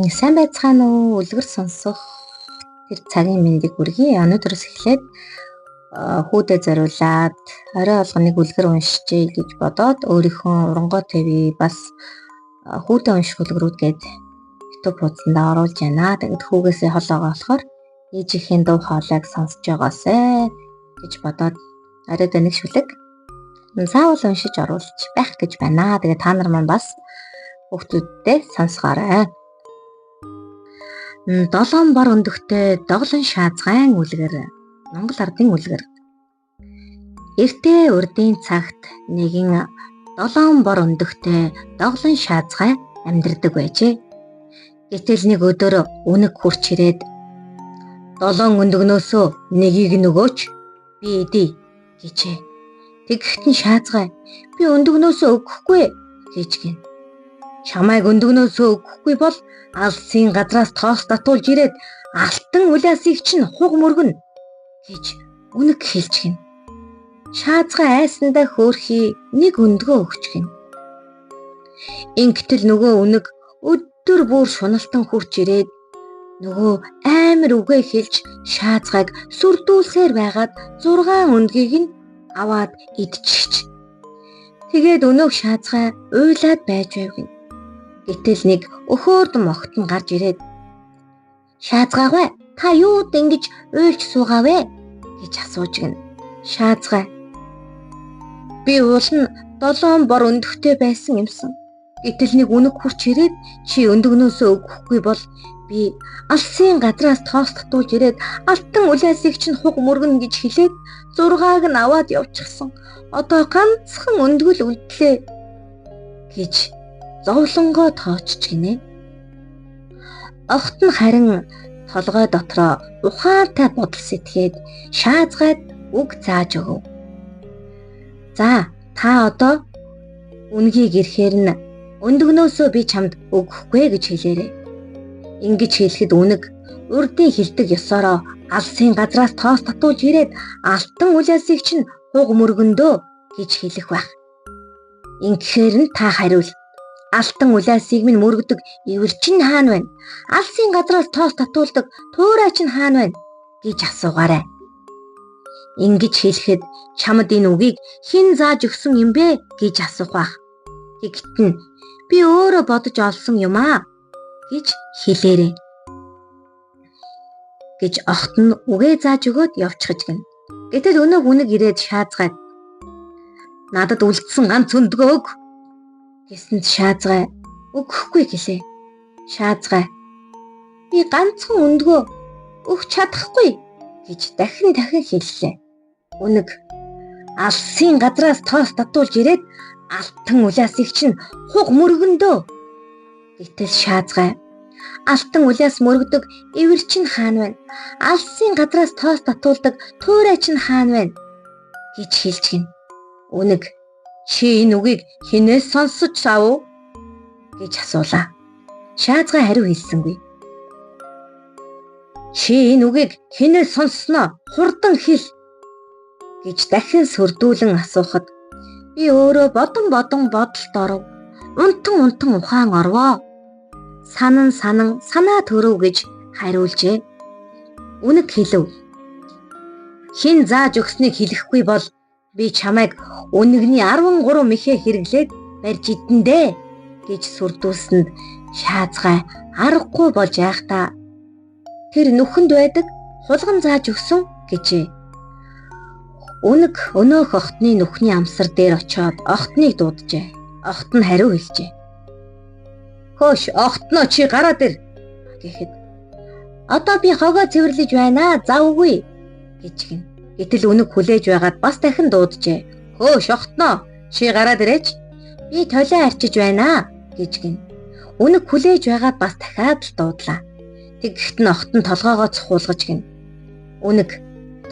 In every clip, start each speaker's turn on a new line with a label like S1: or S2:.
S1: Сайн байцгаана уу? Үлгэр сонсох тэр цагийн мэндийг хүргэе. Өнөөдрөөс эхлээд хүүдээ зориулаад орой алганыг үлгэр уншижээ гэж бодоод өөрийнхөө урангоо тавья. Бас хүүдээ унших үлгэрүүд гээд YouTube хуудсанд оруулж байна. Тэгэд хүүгээсээ хол байгаа болохоор ээжийнхээ дуу хоолойг сонсож байгаасай гэж бодоод оройдоо нэг шүлэг заавал уншиж оруулж байх гэж байна. Тэгээд та нар маань бас хүүхдүүдтэй сонсгоорой. 7 бор өндөгтэй доглон шаазгайн үлгэр. Монгол ардын үлгэр. Эртээ урдын цагт нэгэн 7 бор өндөгтэй доглон шаазгай амьдардаг байжээ. Гэтэл нэг өдөр үнэг хурч ирээд 7 өндөгнөөсөө нэгийг нөгөөч би эдий гэжээ. Тэгэхэд нь шаазгай би өндөгнөөсөө өгөхгүй гэж гин. Чамайг өндөгнөөсөө өгөхгүй бол алсын газраас тоос татуулж ирээд алтан улаасыг чинь хуг мөргөн гэж үнэг хэлж гин. Шаазгай айсандаа хөөрхий нэг өндгөө өгч гин. Ингэтэл нөгөө үнэг өдөр бүр шуналтан хурч ирээд нөгөө амар үгээ хэлж шаазгайг сүрдүүлсээр байгаад 6 өндгийг нь аваад идчихэж. Тэгээд өнөөх шаазгай уйлаад байж байв гин. Гэтэл нэг өхөөрдөн могтон гарч ирээд шаазгайгаа та юуд ингэж уйлж суугаа вэ гэж асууж гин. Шаазгай би уул нь 7 бор өндөгтэй байсан юмсан. Гэтэл нэг үнэг хурч ирээд чи өндөгнөөсөө өгөхгүй бол би алсын газраас тоос татуулж ирээд алтан улаасыг чинь хуг мөргөн гэж хэлээд 6-аг нь аваад явчихсан. Одоо ганцхан өндгөл үлдлээ гэж зовлонгоо тоочч гинэ. Огт нь харин толгой дотроо ухаантай бодол сэтгээд шаазгайд үг зааж өгөв. За та одоо үнгийг ирэхээр нь өндөгнөөсөө би чамд өгөхгүй гэж хэлээрэй. Ингэж хэлэхэд үнэг урдын хилдэг ёсороо алсын газраас тоос татуулж ирээд алтан улаасыг чинь хуг мөргөндөө гэж хэлэх байх. Ингэхээр нь та хариул. Алтан улаасыг минь мөргөдөг ивэр чинь хаана байна? Алсын газраас тоос татуулдаг туурай чинь хаана байна гэж асуугаарай. Ингэж хэлэхэд чамд энэ үгийг хэн зааж өгсөн юм бэ гэж асуух байх. Тэгэхэд нь би өөрөө бодож олсон юм аа гэж хэлээрэй. Гэж огт нь үгээ зааж өгөөд явчихж гин. Гэтэл өнөөх үнэг ирээд шаазгайд надад үлдсэн ганц өндгөө өг гэсэнд шаазгай өгөхгүй гэлээ. Шаазгай би ганцхан өндгөө өгч чадахгүй гэж дахин хэллээ. Үнэг алсын газраас тоос татуулж ирээд алтан улаасыг чинь хуг мөргөндөө. Гэтэл шаазгай алтан улаас мөргөдөг ивэр чинь хаана байна? Алсын газраас тоос татуулдаг туурай чинь хаана байна гэж хэлж гин. Үнэг чи энэ үгийг хинээс сонсож авав гэж асуулаа. Шаазгай хариу хэлсэнгүй. Чи энэ үгийг хинээс сонссноо хурдан хэл гэж дахин сүрдүүлэн асуухад би өөрөө бодон бодолд оров. Унтан ухаан орвоо. Санан санаа төрөв гэж хариулжээ. Үнэг хэлв. Хин зааж өгснийг хэлэхгүй бол би чамайг үнэгний 13 мэхээ хэрэглээд барьж идэндээ гэж сүрдүүлсэнд шаазгай аргагүй болж айхтаа тэр нүхэнд байдаг хулган зааж өгсөн гэжээ. Үнэг өнөөх охтны нүхний амсар дээр очиод охтныг дууджээ. Охт нь хариу хэлжээ. Хөөш охтноо чи гараад ир гэхэд одоо би хогоо цэвэрлэж байна завгүй гэж гин. Гэтэл үнэг хүлээж байгаад бас дахин дууджээ. Хөөш охтноо чи гараад ирээч. Би толио арчиж байна гэж гин. Үнэг хүлээж байгаад бас дахиад л дуудлаа. Тэгэхэд нь охт нь толгоогоо цохуулгаж гин. Үнэг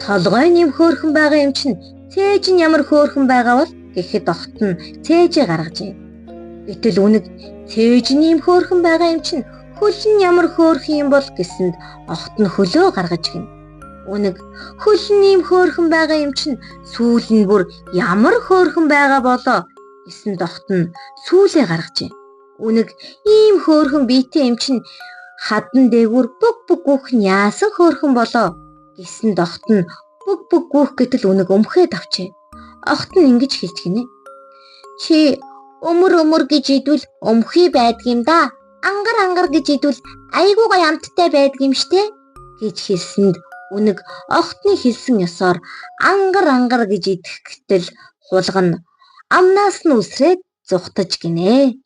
S1: толгой нэм хөөрхөн байгаа юм чинь цээж нь ямар хөөрхөн байгаа бол гэхэд охт нь цээжээ гаргажээ. Гэтэл үнэг цээж нь юм хөөрхөн байгаа юм чинь хөл нь ямар хөөрхөн юм бол гэсэнд охт нь хөлөө гаргаж гин. Үнэг хөл нь юм хөөрхөн байгаа юм чинь сүүл нь бүр ямар хөөрхөн байгаа болоо гэсэнд охт нь сүүлээ гаргажээ. Үнэг ийм хөөрхөн биетэй юм чинь Хадан дээгүүр бүг гүүх нь яасан хөөрхөн болоо гэсэн огт нь бүг гүүх гэтэл үнэг өмхөөд авчээ. Огт нь ингэж хэлж гинэ. Чи өмөр гэж идвэл өмхий байдгийм да. Ангар гэж идвэл айгүй гоё амттай байдгийм штэ гэж хэлсэнд үнэг огтны хэлсэн ёсоор ангар гэж идэхтэл хулгана амнаас нь үсрээд зүхтаж гинэ.